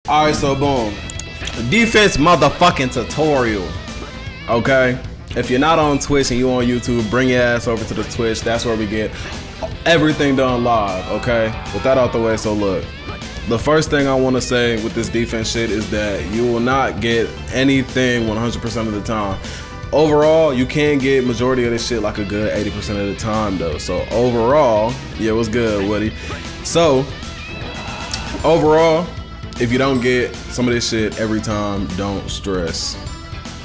Alright, so boom. Defense motherfucking tutorial. Okay? If you're not on Twitch and you on YouTube, bring your ass over to the Twitch. That's where we get everything done live, okay? With that out the way, so look. The first thing I want to say with this defense shit is that you will not get anything 100% of the time. Overall, you can get majority of this shit like a good 80% of the time though. So overall, yeah, what's good, Woody? So, overall, if you don't get some of this shit every time, don't stress.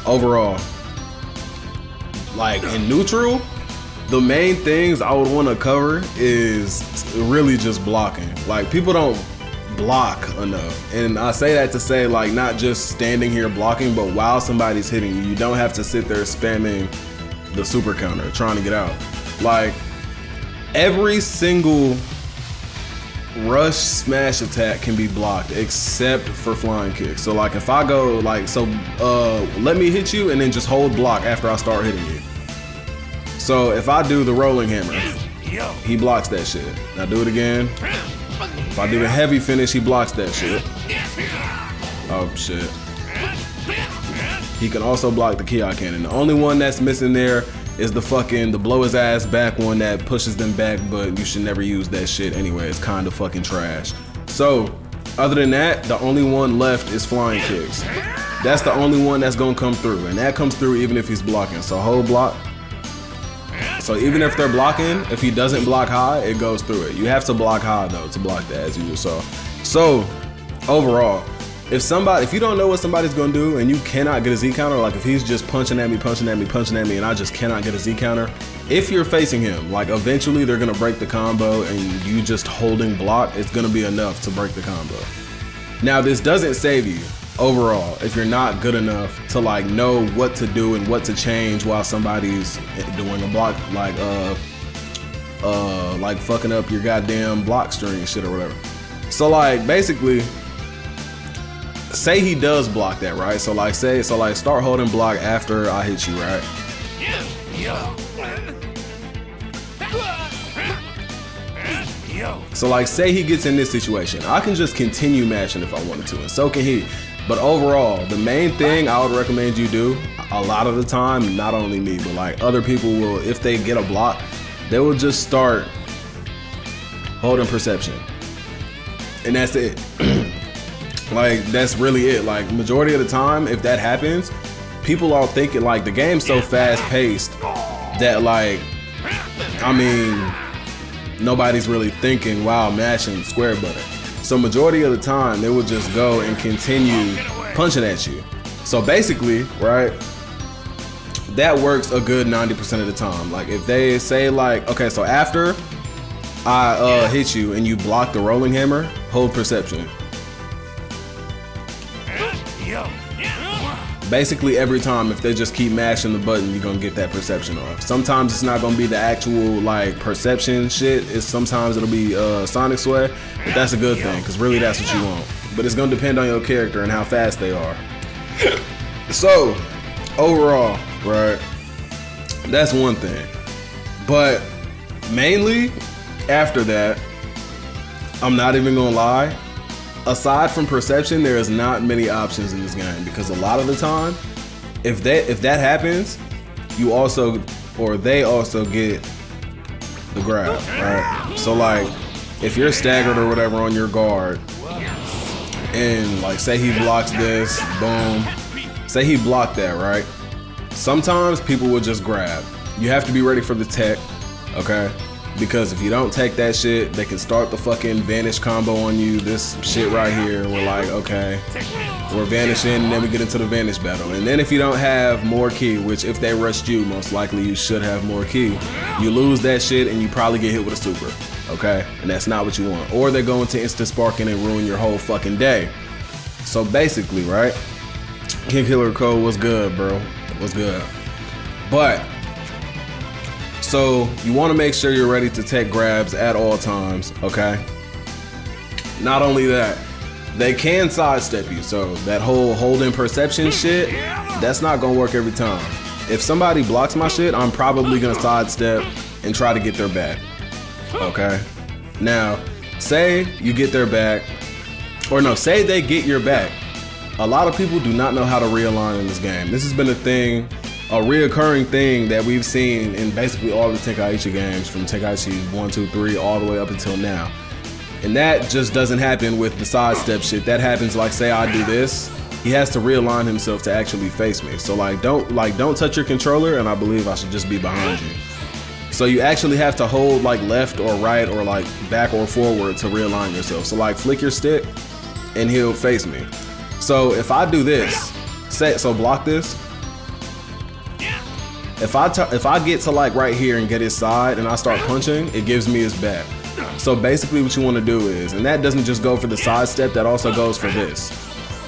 Overall, like in neutral, the main things I would want to cover is really just blocking. Like people don't block enough, and I say that to say like not just standing here blocking, but while somebody's hitting you, you don't have to sit there spamming the super counter trying to get out. Like every single rush smash attack can be blocked except for flying kicks. So like if I go like let me hit you and then just hold block after I start hitting you. So if I do the rolling hammer, he blocks that shit. Now do it again. If I do the heavy finish, he blocks that shit. Oh shit. He can also block the Ki cannon. The only one that's missing there is the blow his ass back one that pushes them back, but you should never use that shit anyway. It's kind of fucking trash. So, other than that, the only one left is flying kicks. That's the only one that's gonna come through, and that comes through even if he's blocking. So hold block. So even if they're blocking, if he doesn't block high, it goes through it. You have to block high though to block that, as you just saw. So, overall, if you don't know what somebody's gonna do and you cannot get a Z counter, like if he's just punching at me, and I just cannot get a Z counter, if you're facing him, like eventually they're gonna break the combo and you just holding block, it's gonna be enough to break the combo. Now this doesn't save you overall if you're not good enough to like know what to do and what to change while somebody's doing a block, like fucking up your goddamn block string shit or whatever. So like basically, say he does block that, right? So like start holding block after I hit you, right? So like say he gets in this situation, I can just continue mashing if I wanted to, and so can he. But overall, the main thing I would recommend you do, a lot of the time, not only me, but like other people will, if they get a block, they will just start holding perception. And that's it. Like, that's really it. Like, majority of the time, if that happens, people are thinking, like, the game's so fast-paced that, like, I mean, nobody's really thinking while mashing square button. So majority of the time, they will just go and continue punching at you. So basically, right, that works a good 90% of the time. Like, if they say, like, okay, so after I hit you and you block the rolling hammer, hold perception. Basically every time, if they just keep mashing the button, you're gonna get that perception off. Sometimes it's not gonna be the actual like perception shit. Sometimes it'll be sonic sway, but that's a good thing because really that's what you want. But it's gonna depend on your character and how fast they are. So overall, right, that's one thing. But mainly after that, I'm not even gonna lie, aside from perception, there is not many options in this game because a lot of the time, if that happens, you also, or they also get the grab, right? So like, if you're staggered or whatever on your guard, and like say he blocks this, boom, say he blocked that, right? Sometimes people will just grab. You have to be ready for the tech, okay? Because if you don't take that shit, they can start the fucking vanish combo on you. This shit right here, we're like, okay, we're vanishing, and then we get into the vanish battle. And then if you don't have more ki, which if they rushed you, most likely you should have more ki, you lose that shit and you probably get hit with a super, okay? And that's not what you want. Or they go into instant sparking and ruin your whole fucking day. So basically, right? King Killer Code was good, bro. Was good. But so you want to make sure you're ready to take grabs at all times, okay? Not only that, they can sidestep you. So that whole holding perception shit, that's not gonna work every time. If somebody blocks my shit, I'm probably gonna sidestep and try to get their back, okay? Now, say you get their back, or no, say they get your back. A lot of people do not know how to realign in this game. This has been a thing, a reoccurring thing that we've seen in basically all the Tenkaichi games, from Tenkaichi 1, 2, 3 all the way up until now. And that just doesn't happen with the sidestep shit. That happens like, say I do this, he has to realign himself to actually face me. So don't touch your controller, and I believe I should just be behind you. So you actually have to hold like left or right or like back or forward to realign yourself. So like flick your stick and he'll face me. So if I do this, so block this. If I get to like right here and get his side and I start punching, it gives me his back. So basically what you want to do is, and that doesn't just go for the side step, that also goes for this.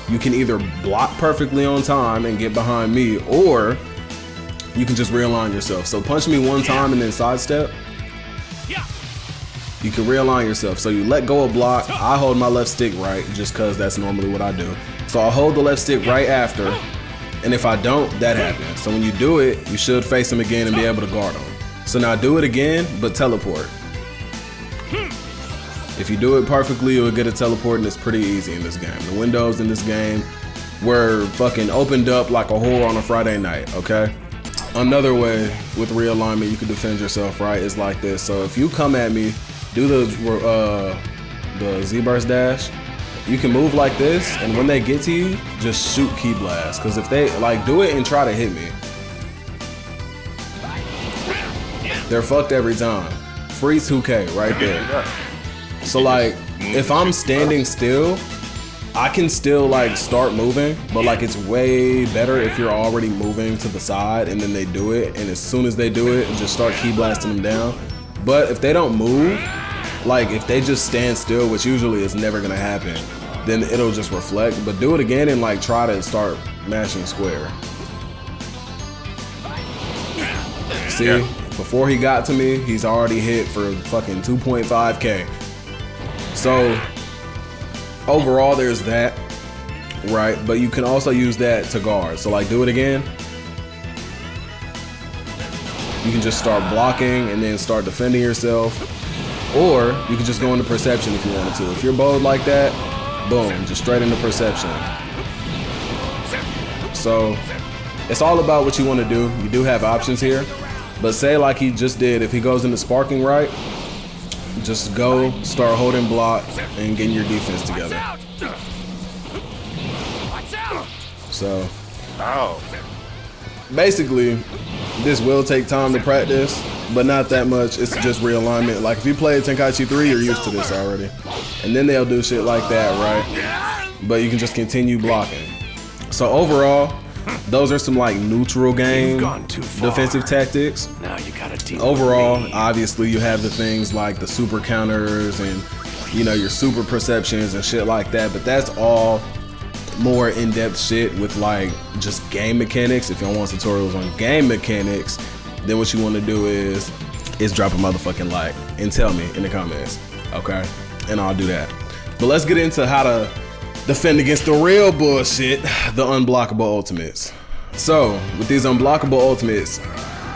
You can either block perfectly on time and get behind me, or you can just realign yourself. So punch me one time and then sidestep. You can realign yourself. So you let go of block. I hold my left stick right just cause that's normally what I do. So I'll hold the left stick right after, and if I don't, that happens. So when you do it, you should face him again and be able to guard him. So now do it again, but teleport. If you do it perfectly, you'll get a teleport, and it's pretty easy in this game. The windows in this game were fucking opened up like a whore on a Friday night, okay? Another way with realignment you can defend yourself, right, is like this. So if you come at me, do the Z-burst dash, you can move like this, and when they get to you, just shoot ki blast. Because if they, like, do it and try to hit me, they're fucked every time. Freeze 2K right there. So like, if I'm standing still, I can still like start moving, but like it's way better if you're already moving to the side and then they do it, and as soon as they do it, just start ki blasting them down. But if they don't move, like if they just stand still, which usually is never gonna happen, then it'll just reflect. But do it again and like try to start mashing square. See, before he got to me, he's already hit for fucking 2.5K. So overall there's that, right? But you can also use that to guard. So like do it again. You can just start blocking and then start defending yourself. Or you can just go into perception if you wanted to. If you're bold like that, boom, just straight into perception. So it's all about what you want to do. You do have options here. But say like he just did, if he goes into sparking right, just go start holding block and getting your defense together. So basically this will take time to practice, but not that much. It's just realignment. Like if you play Tenkaichi 3, you're used to this already. And then they'll do shit like that, right? But you can just continue blocking. So overall, those are some like neutral game defensive tactics. Overall, obviously you have the things like the super counters and, you know, your super perceptions and shit like that, but that's all more in-depth shit with like just game mechanics. If y'all want tutorials on game mechanics, then what you want to do is drop a motherfucking like and tell me in the comments, okay? And I'll do that. But let's get into how to defend against the real bullshit, the unblockable ultimates. So with these unblockable ultimates,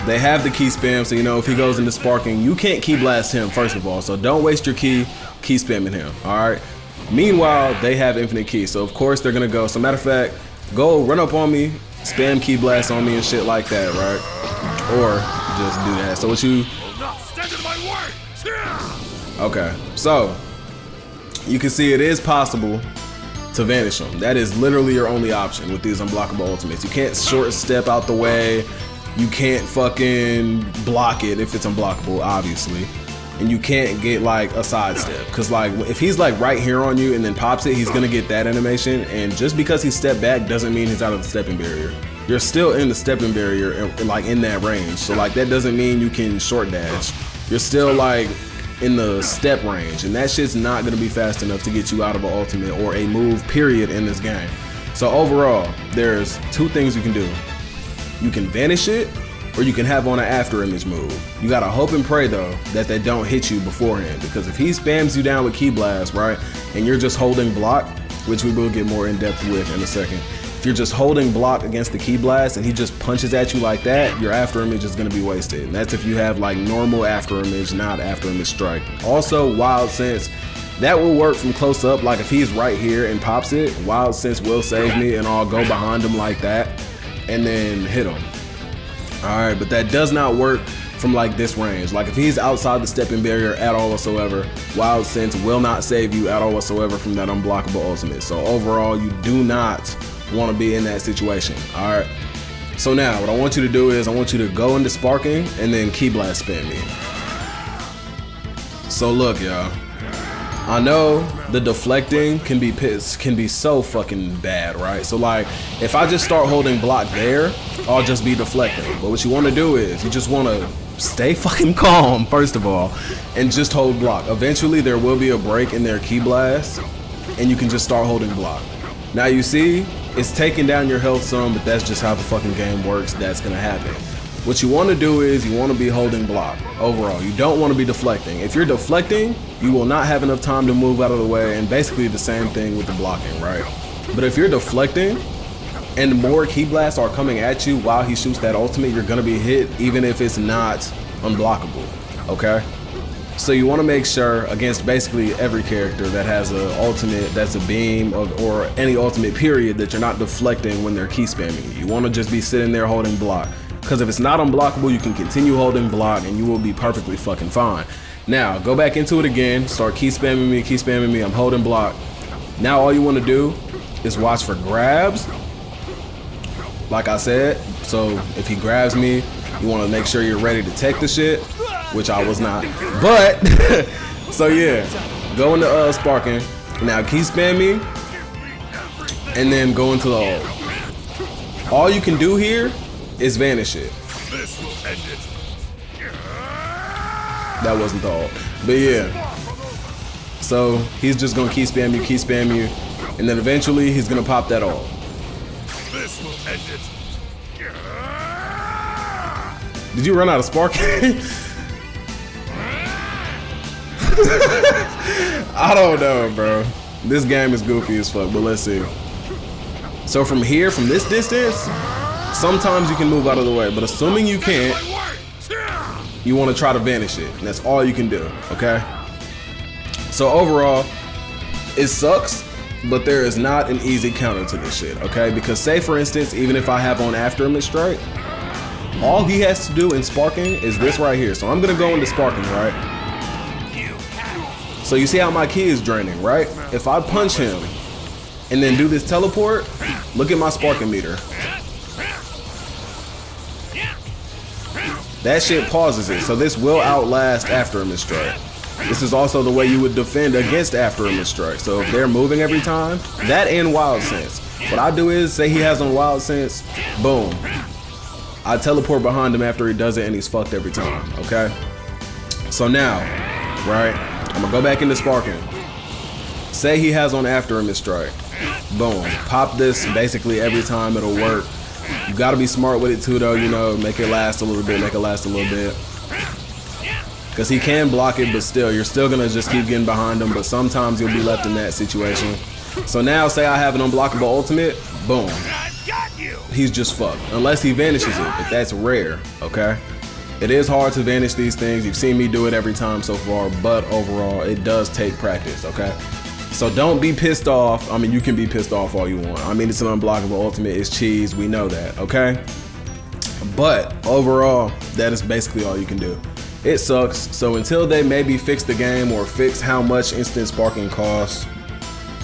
they have the ki spam, so you know if he goes into sparking, you can't ki blast him first of all, so don't waste your ki spamming him, alright? Meanwhile, they have infinite ki, so of course they're gonna go, so matter of fact, go run up on me, spam ki blast on me and shit like that, right? Or just do that. So what you... Okay, so you can see it is possible to vanish them. That is literally your only option with these unblockable ultimates. You can't short step out the way. You can't fucking block it if it's unblockable, obviously. And you can't get like a sidestep. Cause like if he's like right here on you and then pops it, he's gonna get that animation. And just because he stepped back doesn't mean he's out of the stepping barrier. You're still in the stepping barrier and like in that range. So like that doesn't mean you can short dash. You're still like in the step range, and that shit's not gonna be fast enough to get you out of an ultimate or a move period in this game. So overall, there's two things you can do. You can vanish it, or you can have on an after image move. You gotta hope and pray though that they don't hit you beforehand, because if he spams you down with ki blast, right, and you're just holding block, which we will get more in depth with in a second. If you're just holding block against the ki blast and he just punches at you like that, your after image is gonna be wasted. And that's if you have like normal after image, not after image strike. Also, wild sense, That will work from close up. Like if he's right here and pops it, Wild Sense will save me and I'll go behind him like that and then hit him. All right, but that does not work from like this range. Like if he's outside the stepping barrier at all whatsoever, Wild Sense will not save you at all whatsoever from that unblockable ultimate. So overall, you do not want to be in that situation. All right. So now what I want you to do is I want you to go into sparking and then Ki Blast spam me. So look, y'all. I know the deflecting can be so fucking bad, right? So like, if I just start holding block there, I'll just be deflecting. But what you want to do is you just want to stay fucking calm, first of all, and just hold block. Eventually, there will be a break in their Ki Blast, and you can just start holding block. Now you see, it's taking down your health some, but that's just how the fucking game works. That's gonna happen. What you want to do is you want to be holding block overall. You don't want to be deflecting. If you're deflecting, you will not have enough time to move out of the way, and basically the same thing with the blocking, right? But if you're deflecting and more Ki Blasts are coming at you while he shoots that ultimate, you're gonna be hit even if it's not unblockable, okay? So you want to make sure against basically every character that has an ultimate that's a beam or any ultimate period that you're not deflecting when they're Ki spamming you. You want to just be sitting there holding block. Because if it's not unblockable, you can continue holding block and you will be perfectly fucking fine. Now, go back into it again, start Ki spamming me, I'm holding block. Now all you want to do is watch for grabs, like I said. So if he grabs me, you want to make sure you're ready to take the shit, which I was not. But, so yeah, go into sparking. Now Ki spam me, and then go into the ult. All you can do here is vanish it. This will end it. That wasn't the ult. But yeah. So he's just gonna Ki spam you, and then eventually he's gonna pop that ult. This will end it. Did you run out of sparking? I don't know, bro. This game is goofy as fuck, but let's see. So from here, from this distance, sometimes you can move out of the way, but assuming you can't, you want to try to vanish it, and that's all you can do, okay? So overall, it sucks, but there is not an easy counter to this shit, okay? Because say for instance, even if I have on After Image Strike, all he has to do in sparking is this right here. So I'm gonna go into sparking, right? So you see how my Ki is draining, right? If I punch him and then do this teleport, look at my sparking meter. That shit pauses it, so this will outlast After Image Strike. This is also the way you would defend against After Image Strike. So if they're moving every time, that and Wild Sense. What I do is, say he has on Wild Sense, boom. I teleport behind him after he does it and he's fucked every time, okay? So now, right, I'm gonna go back into sparking. Say he has on After Image Strike, boom. Pop this basically every time, it'll work. You gotta be smart with it too though, you know, make it last a little bit, Cause he can block it, but still, you're still gonna just keep getting behind him, but sometimes you'll be left in that situation. So now, say I have an unblockable ultimate, boom. He's just fucked, unless he vanishes it, but that's rare, okay? It is hard to vanish these things. You've seen me do it every time so far, but overall, it does take practice, okay? So don't be pissed off. I mean, you can be pissed off all you want. I mean, it's an unblockable ultimate, it's cheese, we know that, okay? But overall, that is basically all you can do. It sucks, so until they maybe fix the game or fix how much instant sparking costs,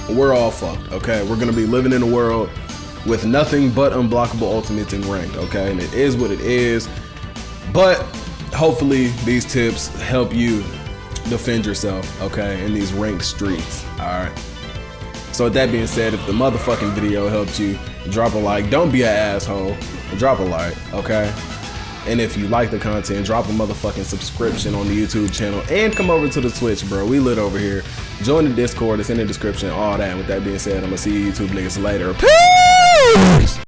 we're all fucked, okay? We're gonna be living in a world with nothing but unblockable ultimates in ranked, okay? And it is what it is. But hopefully these tips help you defend yourself, okay, in these ranked streets, all right? So with that being said, if the motherfucking video helped you, drop a like. Don't be an asshole, drop a like, okay? And if you like the content, drop a motherfucking subscription on the YouTube channel and come over to the Twitch, bro. We lit over here. Join the Discord, it's in the description, all that. And with that being said, I'm gonna see you YouTube niggas later. Peace!